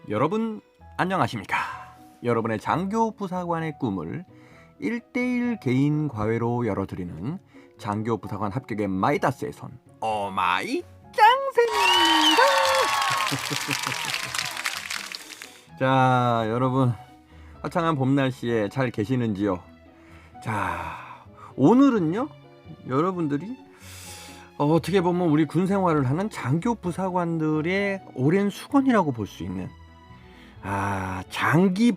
여러분 안녕하십니까? 여러분의 장교 부사관의 꿈을 1대1 개인 과외로 열어드리는 장교 부사관 합격의 마이다스의 손 오마이 짱쌤입니다. 자, 여러분 화창한 봄 날씨에 잘 계시는지요? 자, 오늘은요 여러분들이 어떻게 보면 우리 군 생활을 하는 장교 부사관들의 오랜 수건이라고 볼 수 있는 장기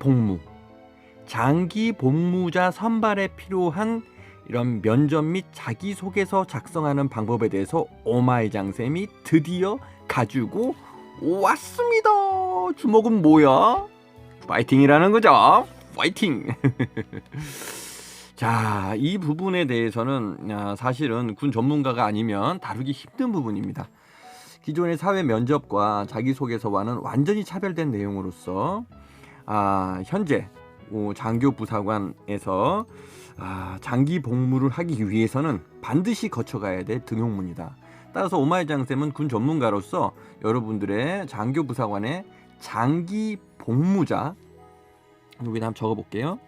복무자 선발에 필요한 이런 면접 및 자기소개서 작성하는 방법에 대해서 오마이장쌤이 드디어 가지고 왔습니다. 주목은 뭐야? 파이팅이라는 거죠. 파이팅. 자, 이 부분에 대해서는 사실은 군 전문가가 아니면 다루기 힘든 부분입니다. 기존의 사회 면접과 자기소개서와는 완전히 차별된 내용으로서 현재 장교 부사관에서 장기 복무를 하기 위해서는 반드시 거쳐가야 될 등용문이다. 따라서 오마이장쌤은 군 전문가로서 여러분들의 장교 부사관의 장기 복무자, 여기다 한번 적어볼게요.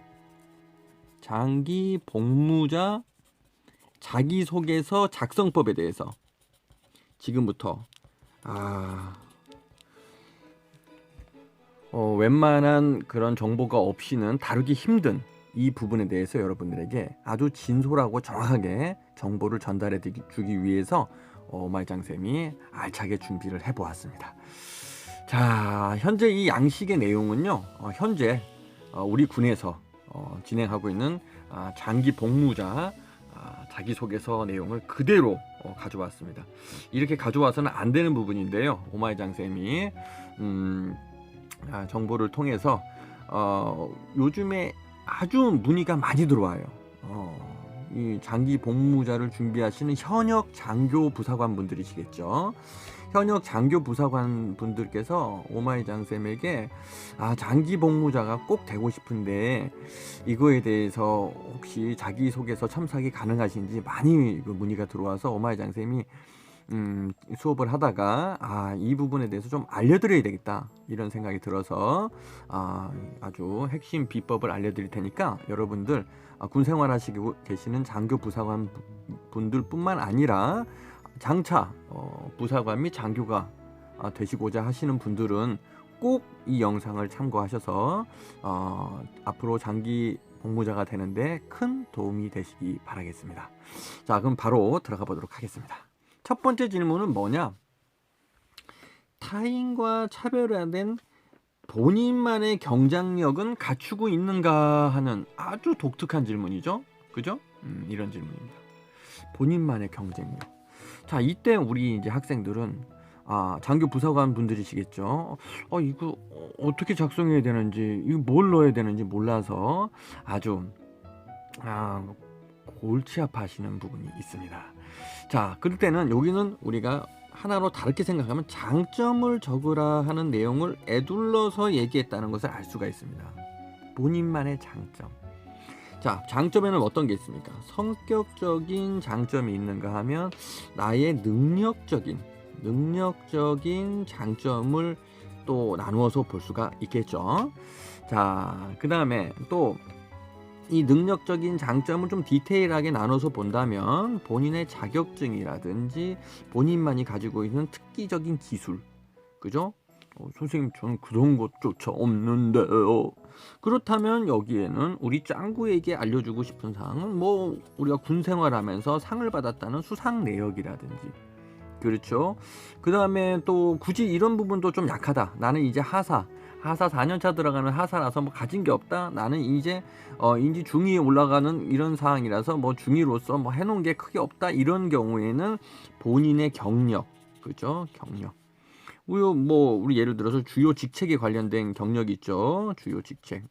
장기 복무자 자기소개서 작성법에 대해서 지금부터 웬만한 그런 정보가 없이는 다루기 힘든 이 부분에 대해서 여러분들에게 아주 진솔하고 정확하게 정보를 전달해 주기 위해서 오마이장쌤이 알차게 준비를 해보았습니다. 자, 현재 이 양식의 내용은요, 현재 우리 군에서 진행하고 있는 장기 복무자 자기소개서 내용을 그대로 가져왔습니다. 이렇게 가져와서는 안 되는 부분인데요. 오마이장쌤이 정보를 통해서 요즘에 아주 문의가 많이 들어와요. 이 장기 복무자를 준비하시는 현역 장교 부사관 분들이시겠죠. 현역 장교 부사관 분들께서 오마이장쌤에게 장기 복무자가 꼭 되고 싶은데 이거에 대해서 혹시 자기소개서 첨삭이 가능하신지 많이 문의가 들어와서 오마이장쌤이 수업을 하다가 이 부분에 대해서 좀 알려드려야 되겠다 이런 생각이 들어서 아주 핵심 비법을 알려드릴 테니까 여러분들 군 생활하시고 계시는 장교 부사관 분들 뿐만 아니라 장차 부사관 및 장교가 되시고자 하시는 분들은 꼭 이 영상을 참고하셔서 앞으로 장기 복무자가 되는데 큰 도움이 되시기 바라겠습니다. 자, 그럼 바로 들어가 보도록 하겠습니다. 첫 번째 질문은 뭐냐? 타인과 차별화된 본인만의 경쟁력은 갖추고 있는가 하는 아주 독특한 질문이죠. 그죠? 이런 질문입니다. 본인만의 경쟁력. 자, 이때 우리 이제 학생들은 장교 부사관 분들이시겠죠. 이거 어떻게 작성해야 되는지, 이거 뭘 넣어야 되는지 몰라서 아주 골치 아파하시는 부분이 있습니다. 자, 그럴 때는 여기는 우리가 하나로 다르게 생각하면 장점을 적으라 하는 내용을 에둘러서 얘기했다는 것을 알 수가 있습니다. 본인만의 장점. 자, 장점에는 어떤 게 있습니까? 성격적인 장점이 있는가 하면 나의 능력적인 장점을 또 나누어서 볼 수가 있겠죠. 자, 그 다음에 또 이 능력적인 장점을 좀 디테일하게 나눠서 본다면 본인의 자격증이라든지 본인만이 가지고 있는 특기적인 기술, 그죠? 선생님 저는 그런 것조차 없는데요. 그렇다면 여기에는 우리 짱구에게 알려주고 싶은 사항은 뭐 우리가 군 생활하면서 상을 받았다는 수상 내역이라든지, 그렇죠. 그 다음에 또 굳이 이런 부분도 좀 약하다. 나는 이제 하사 4년차 들어가는 하사라서 뭐 가진 게 없다. 나는 이제 인지 중위에 올라가는 이런 상황이라서 뭐 중위로서 뭐 해놓은 게 크게 없다. 이런 경우에는 본인의 경력, 그죠? 경력. 우리 예를 들어서 주요 직책에 관련된 경력이 있죠. 주요 직책.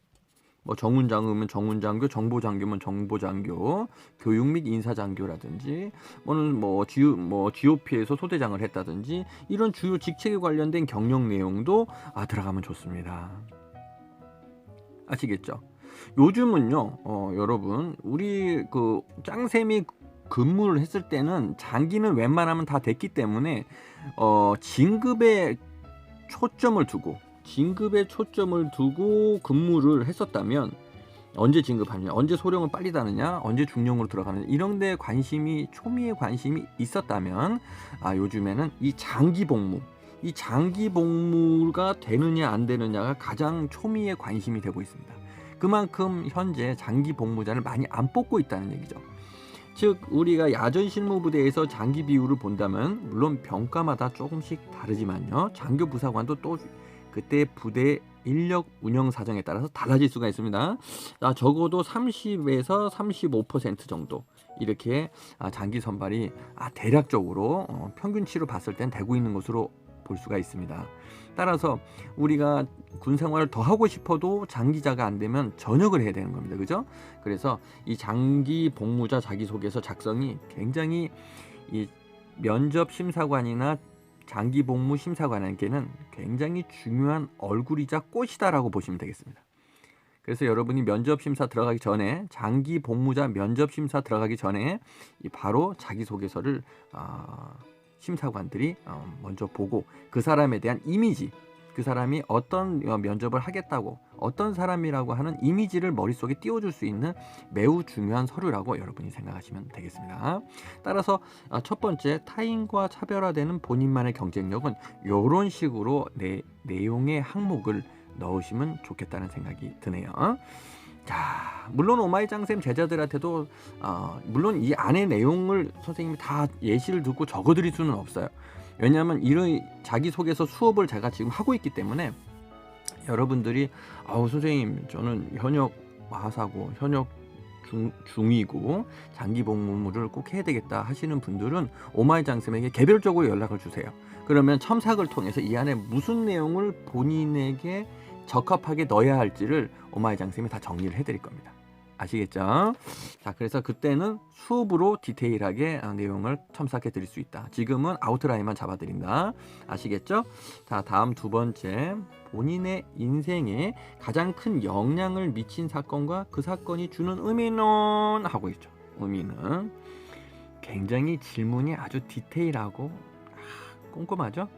뭐 정훈장교면 정훈장교, 정보장교면 정보장교, 교육 및 인사장교라든지, GOP에서 소대장을 했다든지 이런 주요 직책에 관련된 경력 내용도 들어가면 좋습니다. 아시겠죠? 요즘은요, 여러분 우리 그 짱쌤이 근무를 했을 때는 장기는 웬만하면 다 됐기 때문에 진급에 초점을 두고 진급에 초점을 두고 근무를 했었다면 언제 진급하느냐, 언제 소령을 빨리 다느냐, 언제 중령으로 들어가느냐 이런 데 관심이 초미의 관심이 있었다면 요즘에는 이 장기 복무가 되느냐 안 되느냐가 가장 초미의 관심이 되고 있습니다. 그만큼 현재 장기 복무자를 많이 안 뽑고 있다는 얘기죠. 즉 우리가 야전 실무부대에서 장기 비율을 본다면 물론 병과마다 조금씩 다르지만요, 장교 부사관도 또 그때 부대 인력 운영 사정에 따라서 달라질 수가 있습니다. 적어도 30에서 35% 정도 이렇게 장기 선발이 대략적으로 평균치로 봤을 땐 되고 있는 것으로 볼 수가 있습니다. 따라서 우리가 군 생활을 더 하고 싶어도 장기자가 안 되면 전역을 해야 되는 겁니다. 그죠? 그래서 이 장기 복무자 자기소개서 작성이 굉장히 이 면접 심사관이나 장기 복무 심사관에게는 굉장히 중요한 얼굴이자 꽃이다라고 보시면 되겠습니다. 그래서 여러분이 면접 심사 들어가기 전에, 장기 복무자 면접 심사 들어가기 전에 바로 자기소개서를 심사관들이 먼저 보고 그 사람에 대한 이미지, 그 사람이 어떤 면접을 하겠다고, 어떤 사람이라고 하는 이미지를 머릿속에 띄워줄 수 있는 매우 중요한 서류라고 여러분이 생각하시면 되겠습니다. 따라서 첫 번째, 타인과 차별화되는 본인만의 경쟁력은 이런 식으로 내용의 항목을 넣으시면 좋겠다는 생각이 드네요. 자, 물론 오마이장쌤 제자들한테도 물론 이 안의 내용을 선생님이 다 예시를 듣고 적어드릴 수는 없어요. 왜냐하면 이런 자기소개서 수업을 제가 지금 하고 있기 때문에 여러분들이 선생님 저는 현역 하사고 현역 중이고 장기 복무를 꼭 해야 되겠다 하시는 분들은 오마이장쌤에게 개별적으로 연락을 주세요. 그러면 첨삭을 통해서 이 안에 무슨 내용을 본인에게 적합하게 넣어야 할지를 오마이장쌤이 다 정리를 해드릴 겁니다. 아시겠죠? 자, 그래서 그때는 수업으로 디테일하게 내용을 첨삭해 드릴 수 있다. 지금은 아웃라인만 잡아 드린다. 아시겠죠? 자, 다음 두 번째, 본인의 인생에 가장 큰 영향을 미친 사건과 그 사건이 주는 의미는 하고 있죠. 의미는 굉장히 질문이 아주 디테일하고 꼼꼼하죠?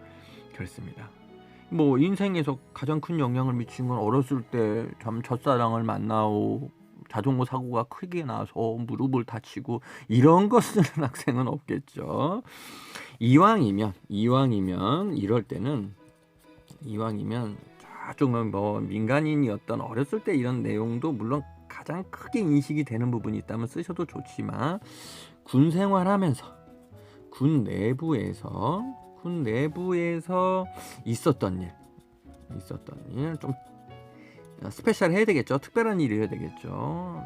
그렇습니다. 뭐 인생에서 가장 큰 영향을 미친 건 어렸을 때 참 첫사랑을 만나고 자전거 사고가 크게 나서 무릎을 다치고 이런 거 쓰는 학생은 없겠죠. 이왕이면 이럴 때는 조금 뭐 민간인이었던 어렸을 때 이런 내용도 물론 가장 크게 인식이 되는 부분이 있다면 쓰셔도 좋지만 군 생활하면서 군 내부에서 있었던 일 좀 스페셜 해야 되겠죠. 특별한 일이 해야 되겠죠.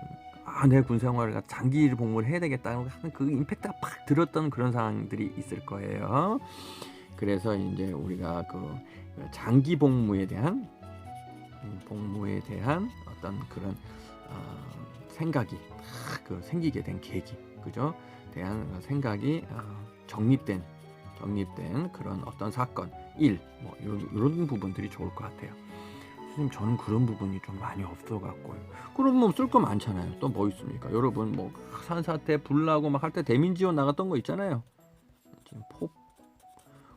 내 군 생활을 장기 복무를 해야 되겠다는 그 임팩트가 팍 들었던 그런 상황들이 있을 거예요. 그래서 이제 우리가 그 장기 복무에 대한 어떤 그런 생각이 그 생기게 된 계기, 그죠? 대한 생각이 정립된 그런 어떤 사건, 일, 뭐 이런 부분들이 좋을 것 같아요. 선생님 저는 그런 부분이 좀 많이 없어갖고요. 그럼 뭐 쓸 거 많잖아요. 또 뭐 있습니까? 여러분 뭐 산사태 불나고 막 할 때 대민지원 나갔던 거 있잖아요. 지금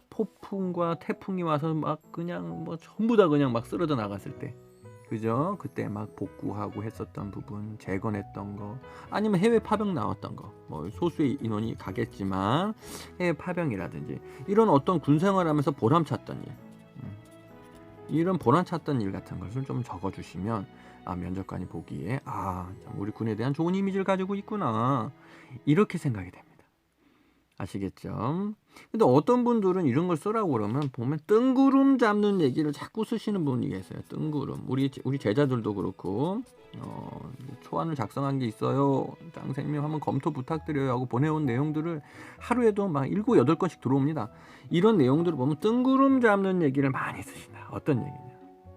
폭풍과 태풍이 와서 막 그냥 뭐 전부 다 그냥 막 쓰러져 나갔을 때, 그죠? 그때 막 복구하고 했었던 부분, 재건했던 거, 아니면 해외 파병 나왔던 거, 뭐 소수의 인원이 가겠지만 해외 파병이라든지 이런 어떤 군 생활하면서 보람찼던 일, 이런 보람찼던 일 같은 것을 좀 적어주시면 면접관이 보기에 참 우리 군에 대한 좋은 이미지를 가지고 있구나 이렇게 생각이 됩니다. 아시겠죠? 근데 어떤 분들은 이런 걸 쓰라고 그러면 보면 뜬구름 잡는 얘기를 자꾸 쓰시는 분이 계세요. 뜬구름. 우리 제자들도 그렇고 초안을 작성한 게 있어요. 장생님 한번 검토 부탁드려요 하고 보내온 내용들을 하루에도 막 7, 8건씩 들어옵니다. 이런 내용들을 보면 뜬구름 잡는 얘기를 많이 쓰신다. 어떤 얘기냐?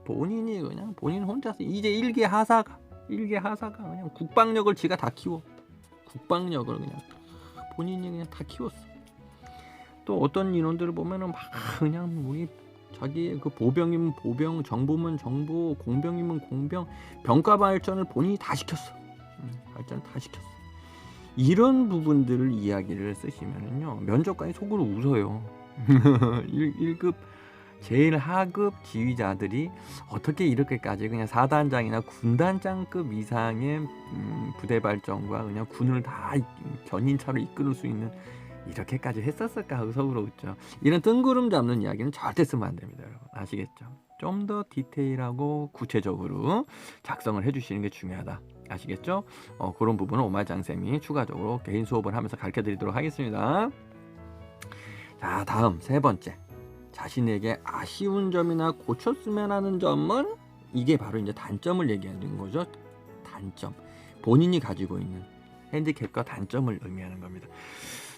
본인이 그냥 본인 혼자서 이제 일개 하사가 그냥 국방력을 지가 다 키워. 국방력을 그냥 본인이 그냥 다 키웠어. 또 어떤 인원들을 보면은 막 그냥 우리 자기 그 보병이면 보병, 정보면 정보, 공병이면 공병, 병가 발전을 본인이 다 시켰어. 발전 다 시켰어. 이런 부분들을 이야기를 쓰시면은요 면접관이 속으로 웃어요. 1급 제일 하급 지휘자들이 어떻게 이렇게까지 그냥 사단장이나 군단장급 이상의 부대 발전과 그냥 군을 다 견인차로 이끌을 수 있는 이렇게까지 했었을까 의석으로죠. 이런 뜬구름 잡는 이야기는 절대 쓰면 안 됩니다, 여러분. 아시겠죠? 좀 더 디테일하고 구체적으로 작성을 해주시는 게 중요하다. 아시겠죠? 그런 부분은 오마이장쌤이 추가적으로 개인 수업을 하면서 가르쳐드리도록 하겠습니다. 자, 다음 세 번째. 자신에게 아쉬운 점이나 고쳤으면 하는 점은 이게 바로 이제 단점을 얘기하는 거죠. 단점. 본인이 가지고 있는 핸디캡과 단점을 의미하는 겁니다.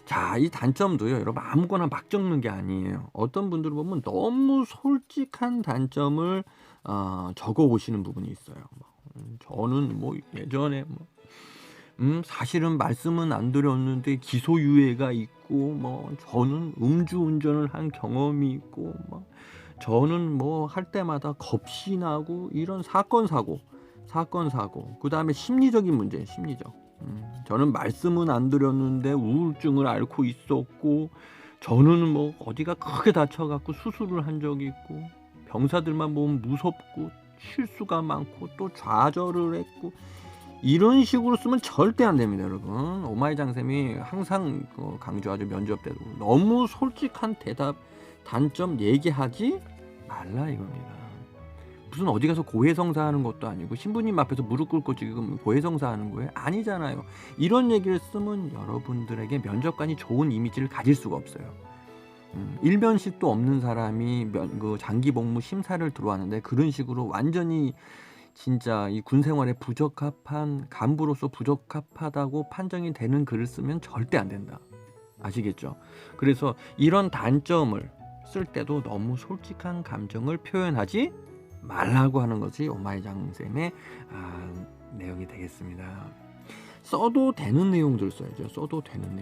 자, 이 단점도요, 여러분 아무거나 막 적는 게 아니에요. 어떤 분들 보면 너무 솔직한 단점을 적어 오시는 부분이 있어요. 저는 뭐 예전에 사실은 말씀은 안 드렸는데 기소유예가 있고, 뭐 저는 음주운전을 한 경험이 있고, 뭐 저는 뭐 할 때마다 겁이 나고 이런 사건 사고. 그 다음에 심리적인 문제, 심리적. 저는 말씀은 안 드렸는데 우울증을 앓고 있었고, 저는 뭐 어디가 크게 다쳐갖고 수술을 한 적이 있고, 병사들만 보면 무섭고 실수가 많고 또 좌절을 했고, 이런 식으로 쓰면 절대 안 됩니다, 여러분. 오마이장쌤이 항상 강조하죠. 면접 때도 너무 솔직한 대답, 단점 얘기하지 말라 이겁니다. 무슨 어디 가서 고해성사하는 것도 아니고 신부님 앞에서 무릎 꿇고 지금 고해성사하는 거예요? 아니잖아요. 이런 얘기를 쓰면 여러분들에게 면접관이 좋은 이미지를 가질 수가 없어요. 일면식도 없는 사람이 장기 복무 심사를 들어왔는데 그런 식으로 완전히 진짜 이 군 생활에 부적합한 간부로서 부적합하다고 판정이 되는 글을 쓰면 절대 안 된다. 아시겠죠? 그래서 이런 단점을 쓸 때도 너무 솔직한 감정을 표현하지 말라고 하는 것이 오마이장쌤의 내용이 되겠습니다. 써도 되는 내용들 써야죠. 써도 되는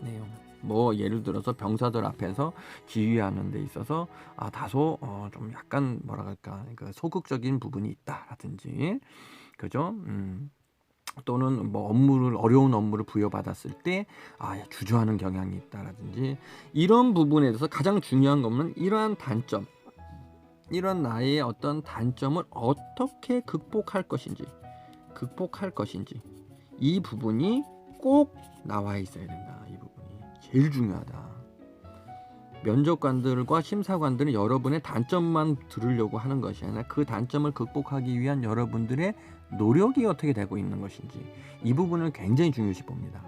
내용. 뭐 예를 들어서 병사들 앞에서 지휘하는 데 있어서 다소 좀 약간 뭐라 할까 소극적인 부분이 있다라든지, 그죠? 또는 뭐 어려운 업무를 부여받았을 때 주저하는 경향이 있다라든지, 이런 부분에 대해서 가장 중요한 것은 이러한 단점, 이런 나의 어떤 단점을 어떻게 극복할 것인지 이 부분이 꼭 나와 있어야 된다. 이 부분이 제일 중요하다. 면접관들과 심사관들은 여러분의 단점만 들으려고 하는 것이 아니라 그 단점을 극복하기 위한 여러분들의 노력이 어떻게 되고 있는 것인지, 이 부분을 굉장히 중요시 봅니다.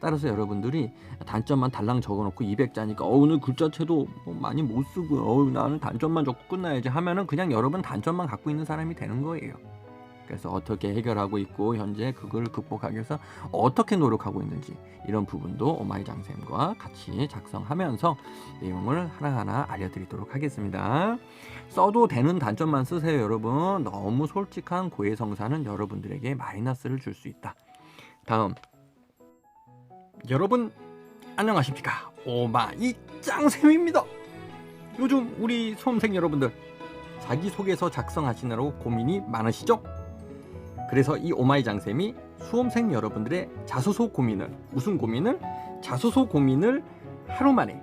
따라서 여러분들이 단점만 달랑 적어놓고 200자니까 오늘 글자체도 많이 못 쓰고 나는 단점만 적고 끝나야지 하면은 그냥 여러분 단점만 갖고 있는 사람이 되는 거예요. 그래서 어떻게 해결하고 있고 현재 그걸 극복하기 위해서 어떻게 노력하고 있는지, 이런 부분도 오마이장쌤과 같이 작성하면서 내용을 하나하나 알려드리도록 하겠습니다. 써도 되는 단점만 쓰세요, 여러분. 너무 솔직한 고해성사는 여러분들에게 마이너스를 줄 수 있다. 다음, 여러분 안녕하십니까, 오마이장쌤입니다. 요즘 우리 수험생 여러분들 자기소개서 작성하시느라고 고민이 많으시죠? 그래서 이 오마이장쌤이 수험생 여러분들의 자소서 고민을, 무슨 고민을? 자소서 고민을 하루 만에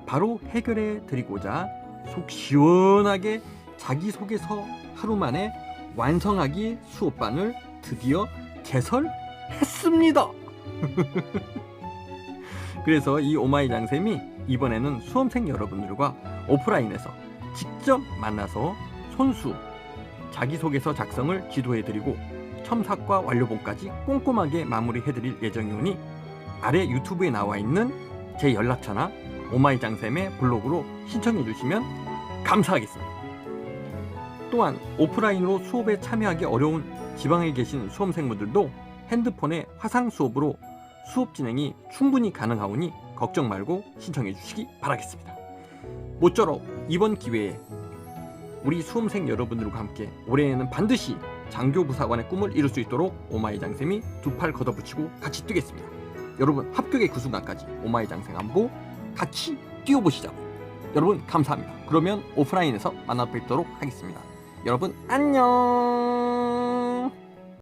바로 해결해 드리고자 속 시원하게 자기소개서 하루 만에 완성하기 수업반을 드디어 개설했습니다. 그래서 이 오마이장쌤이 이번에는 수험생 여러분들과 오프라인에서 직접 만나서 손수 자기소개서 작성을 지도해드리고 첨삭과 완료본까지 꼼꼼하게 마무리해드릴 예정이오니 아래 유튜브에 나와 있는 제 연락처나 오마이장쌤의 블로그로 신청해주시면 감사하겠습니다. 또한 오프라인으로 수업에 참여하기 어려운 지방에 계신 수험생분들도 핸드폰의 화상 수업으로 수업 진행이 충분히 가능하오니 걱정 말고 신청해 주시기 바라겠습니다. 모쪼록 이번 기회에 우리 수험생 여러분들과 함께 올해에는 반드시 장교부사관의 꿈을 이룰 수 있도록 오마이장쌤이 두 팔 걷어붙이고 같이 뛰겠습니다. 여러분 합격의 그 순간까지 오마이장쌤 안보 같이 뛰어보시자고요. 여러분 감사합니다. 그러면 오프라인에서 만나 뵙도록 하겠습니다. 여러분 안녕.